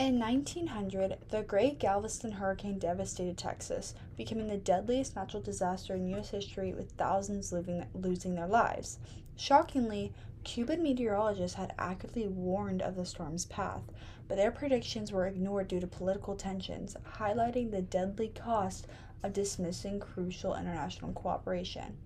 In 1900, the Great Galveston Hurricane devastated Texas, becoming the deadliest natural disaster in U.S. history with thousands losing their lives. Shockingly, Cuban meteorologists had accurately warned of the storm's path, but their predictions were ignored due to political tensions, highlighting the deadly cost of dismissing crucial international cooperation.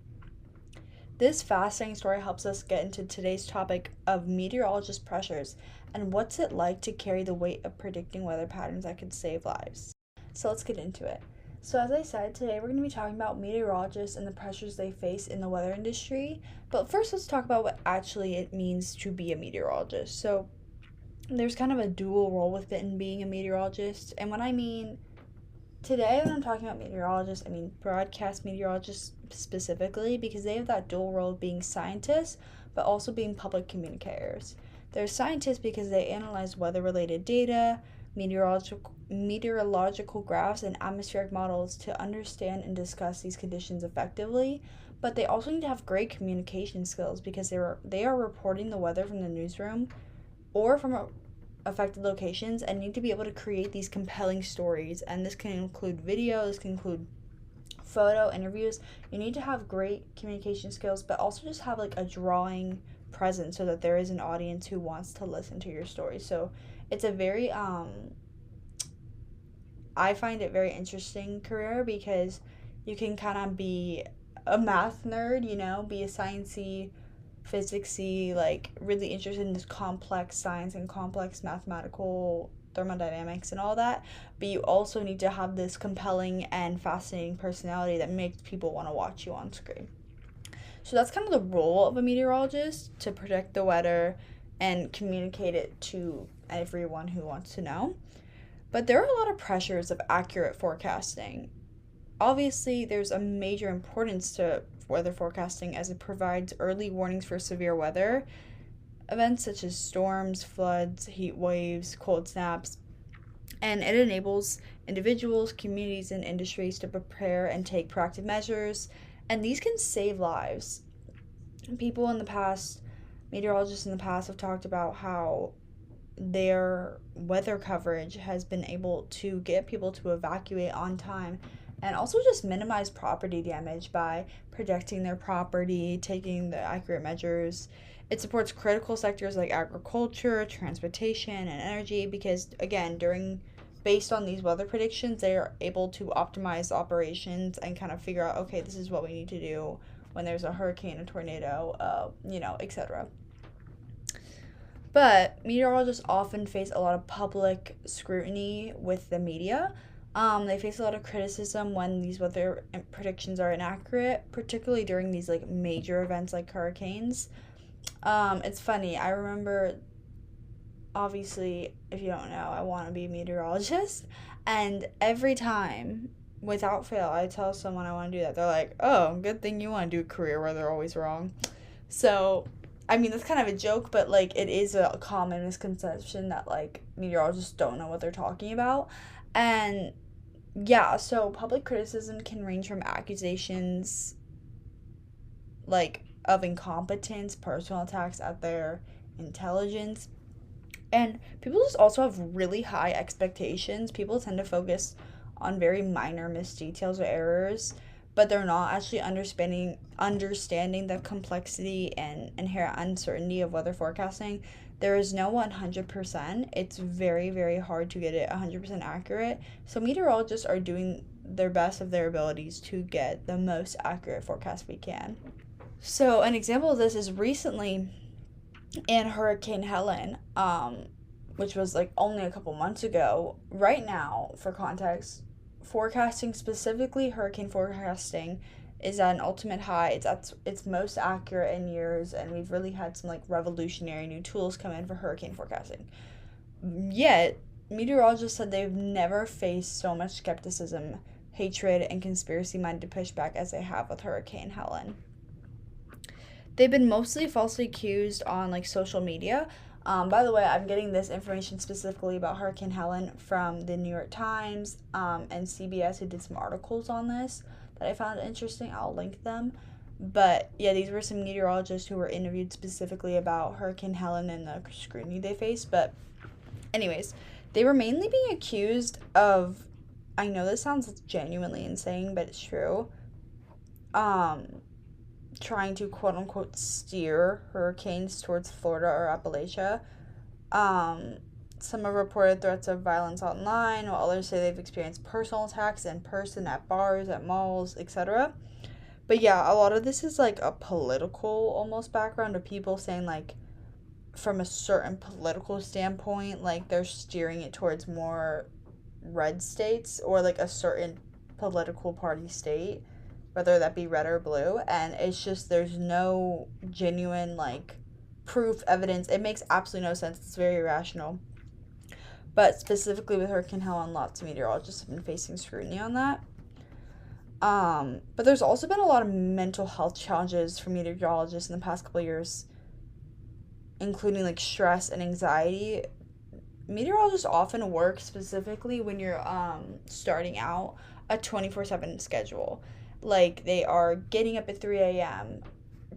This fascinating story helps us get into today's topic of meteorologist pressures and what's it like to carry the weight of predicting weather patterns that could save lives. So let's get into it. So, as I said, today we're going to be talking about meteorologists and the pressures they face in the weather industry. But first, let's talk about what actually it means to be a meteorologist. So, there's kind of a dual role within being a meteorologist. And what I mean today, when I'm talking about meteorologists, I mean broadcast meteorologists specifically because they have that dual role of being scientists but also being public communicators. They're scientists because they analyze weather related data, meteorological graphs, and atmospheric models to understand and discuss these conditions effectively. But they also need to have great communication skills because they are reporting the weather from the newsroom or from affected locations and need to be able to create these compelling stories. And this can include video, this can include photo interviews. You need to have great communication skills, but also just have like a drawing presence so that there is an audience who wants to listen to your story. So it's a very I find it very interesting career because you can kind of be a math nerd, be a sciencey, physicsy, like really interested in this complex science and complex mathematical thermodynamics and all that, but you also need to have this compelling and fascinating personality that makes people want to watch you on screen. So that's kind of the role of a meteorologist, to predict the weather and communicate it to everyone who wants to know. But there are a lot of pressures of accurate forecasting. Obviously, there's a major importance to weather forecasting as it provides early warnings for severe weather events such as storms, floods, heat waves, cold snaps, and it enables individuals, communities, and industries to prepare and take proactive measures, and these can save lives. People in the past, meteorologists in the past, have talked about how their weather coverage has been able to get people to evacuate on time and also just minimize property damage by protecting their property, taking the accurate measures. It supports critical sectors like agriculture, transportation, and energy because, again, based on these weather predictions, they are able to optimize operations and kind of figure out, okay, this is what we need to do when there's a hurricane, a tornado, etc. But meteorologists often face a lot of public scrutiny with the media. They face a lot of criticism when these weather predictions are inaccurate, particularly during these like major events like hurricanes. It's funny. I remember, obviously, if you don't know, I want to be a meteorologist, and every time, without fail, I tell someone I want to do that. They're like, "Oh, good thing you want to do a career where they're always wrong." So, I mean, that's kind of a joke, but like it is a common misconception that like meteorologists don't know what they're talking about. And yeah, so public criticism can range from accusations like of incompetence, personal attacks at their intelligence. And people just also have really high expectations. People tend to focus on very minor missed details or errors, but they're not actually understanding the complexity and inherent uncertainty of weather forecasting. There is no 100%. It's very, very hard to get it 100% accurate. So meteorologists are doing their best of their abilities to get the most accurate forecast we can. So an example of this is recently in Hurricane Helen, which was like only a couple months ago. Right now, for context, forecasting, specifically hurricane forecasting, is at an ultimate high. It's at its most accurate in years, and we've really had some like revolutionary new tools come in for hurricane forecasting. Yet, meteorologists said they've never faced so much skepticism, hatred, and conspiracy-minded pushback as they have with Hurricane Helen. They've been mostly falsely accused on like social media. By the way, I'm getting this information specifically about Hurricane Helen from the New York Times and CBS, who did some articles on this that I found interesting. I'll link them. But yeah, these were some meteorologists who were interviewed specifically about Hurricane Helen and the scrutiny they faced. But anyways, They were mainly being accused of, I know this sounds genuinely insane, but it's true, um, trying to quote unquote steer hurricanes towards Florida or Appalachia. Um, some have reported threats of violence online, while others say they've experienced personal attacks in person at bars, at malls, etc. But yeah, a lot of this is like a political almost background of people saying, like, from a certain political standpoint, like they're steering it towards more red states or like a certain political party state, whether that be red or blue. And it's just, there's no genuine, like, proof, evidence. It makes absolutely no sense. It's very irrational. But specifically with Hurricane Helen, lots of meteorologists have been facing scrutiny on that. But there's also been a lot of mental health challenges for meteorologists in the past couple of years, including like stress and anxiety. Meteorologists often work specifically when you're starting out a 24/7 schedule. Like they are getting up at 3 a.m.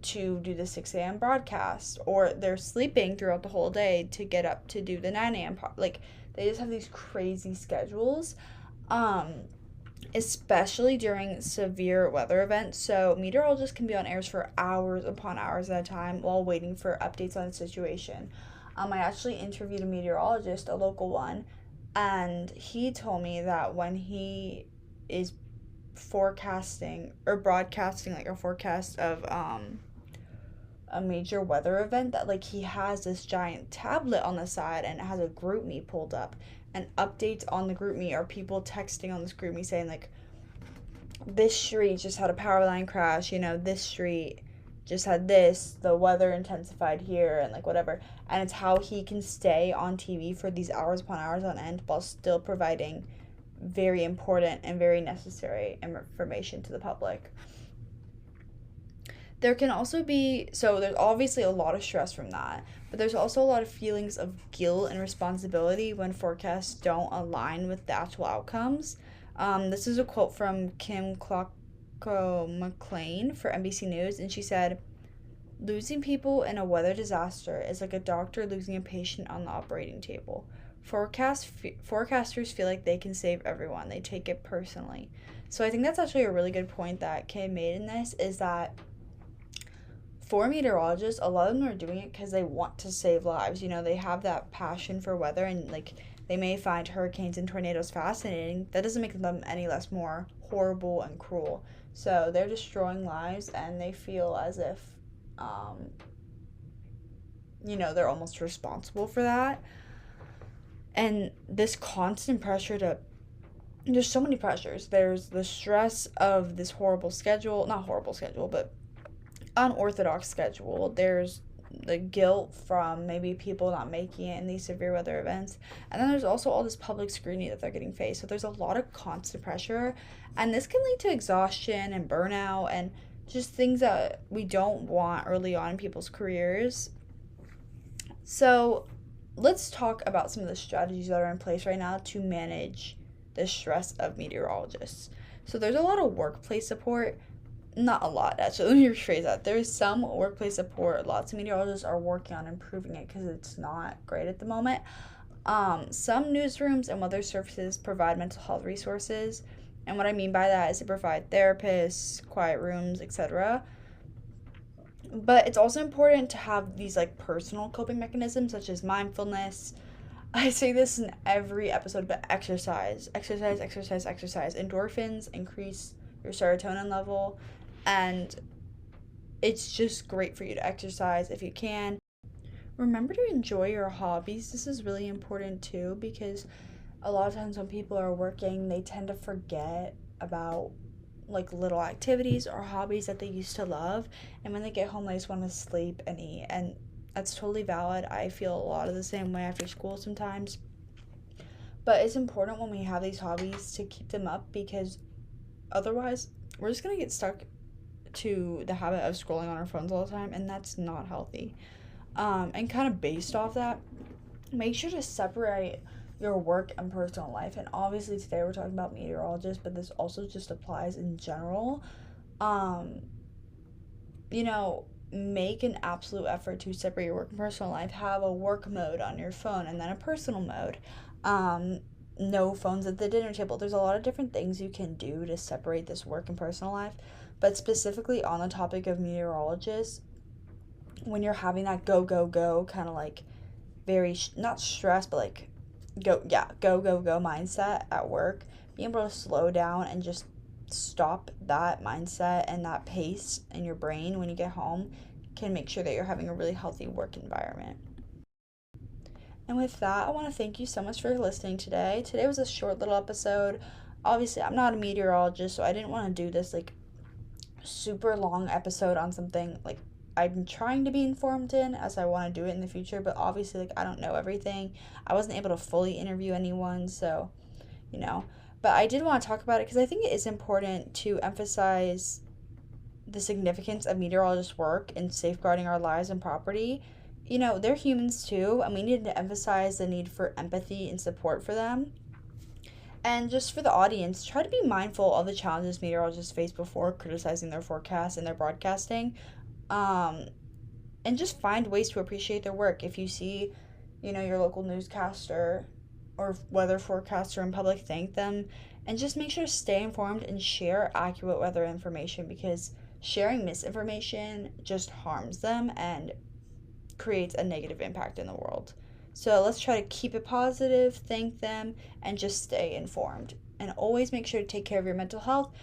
to do the 6 a.m. broadcast, or they're sleeping throughout the whole day to get up to do the 9 a.m. Like they just have these crazy schedules. Um, Especially during severe weather events. So, meteorologists can be on airs for hours upon hours at a time while waiting for updates on the situation. I actually interviewed a meteorologist, a local one, and he told me that when he is forecasting or broadcasting like a forecast of a major weather event, that like he has this giant tablet on the side and it has a group me pulled up, and updates on the group me are people texting on this group me saying like, this street just had a power line crash, this street just had this, the weather intensified here, and like whatever. And it's how he can stay on TV for these hours upon hours on end while still providing very important and very necessary information to the public. There can also be, so there's obviously a lot of stress from that, but there's also a lot of feelings of guilt and responsibility when forecasts don't align with the actual outcomes. This is a quote from Kim Clocko McLean for NBC News, and she said, "Losing people in a weather disaster is like a doctor losing a patient on the operating table. Forecasters feel like they can save everyone. They take it personally." So I think that's actually a really good point that Kim made in this, is that for meteorologists, a lot of them are doing it because they want to save lives. They have that passion for weather, and like they may find hurricanes and tornadoes fascinating. That doesn't make them any less more horrible and cruel. So they're destroying lives, and they feel as if, they're almost responsible for that. And this constant pressure to, there's so many pressures. There's the stress of this horrible schedule, not horrible schedule, but unorthodox schedule. There's the guilt from maybe people not making it in these severe weather events. And then there's also all this public scrutiny that they're getting faced. So there's a lot of constant pressure. And this can lead to exhaustion and burnout and just things that we don't want early on in people's careers. So let's talk about some of the strategies that are in place right now to manage the stress of meteorologists. So there's a lot of workplace support. Not a lot, actually. Let me rephrase that. There's some workplace support. Lots of meteorologists are working on improving it because it's not great at the moment. Some newsrooms and weather services provide mental health resources. And what I mean by that is they provide therapists, quiet rooms, etc. But it's also important to have these like personal coping mechanisms such as mindfulness. I say this in every episode, but exercise. Exercise, exercise, exercise. Endorphins increase your serotonin level, and it's just great for you to exercise if you can. Remember to enjoy your hobbies. This is really important too, because a lot of times when people are working, they tend to forget about like little activities or hobbies that they used to love, and when they get home they just want to sleep and eat, and that's totally valid. I feel a lot of the same way after school sometimes, but it's important when we have these hobbies to keep them up, because otherwise we're just going to get stuck to the habit of scrolling on our phones all the time, and that's not healthy. And kind of based off that, make sure to separate your work and personal life. And obviously today we're talking about meteorologists, but this also just applies in general. um Make an absolute effort to separate your work and personal life. Have a work mode on your phone and then a personal mode. Um, no phones at the dinner table. There's a lot of different things you can do to separate this work and personal life. But specifically on the topic of meteorologists, when you're having that go, go, go kind of like very, not stress, but like go mindset at work, being able to slow down and just stop that mindset and that pace in your brain when you get home can make sure that you're having a really healthy work environment. And with that, I want to thank you so much for listening today. Today was a short little episode. Obviously, I'm not a meteorologist, so I didn't want to do this like super long episode on something like I'm trying to be informed in as I want to do it in the future, but obviously like I don't know everything. I wasn't able to fully interview anyone, so, you know. But I did want to talk about it because I think it is important to emphasize the significance of meteorologists' work in safeguarding our lives and property. They're humans too, and we need to emphasize the need for empathy and support for them. And just for the audience, try to be mindful of the challenges meteorologists face before criticizing their forecasts and their broadcasting. Um, and just find ways to appreciate their work. If you see, your local newscaster or weather forecaster in public, thank them. And just make sure to stay informed and share accurate weather information because sharing misinformation just harms them and creates a negative impact in the world. So let's try to keep it positive, thank them, and just stay informed. And always make sure to take care of your mental health.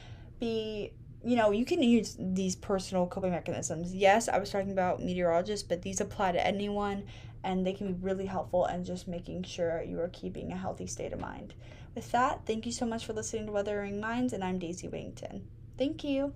You can use these personal coping mechanisms. Yes, I was talking about meteorologists, but these apply to anyone and they can be really helpful in just making sure you are keeping a healthy state of mind. With that, thank you so much for listening to Weathering Minds, and I'm Daisy Whittington. Thank you.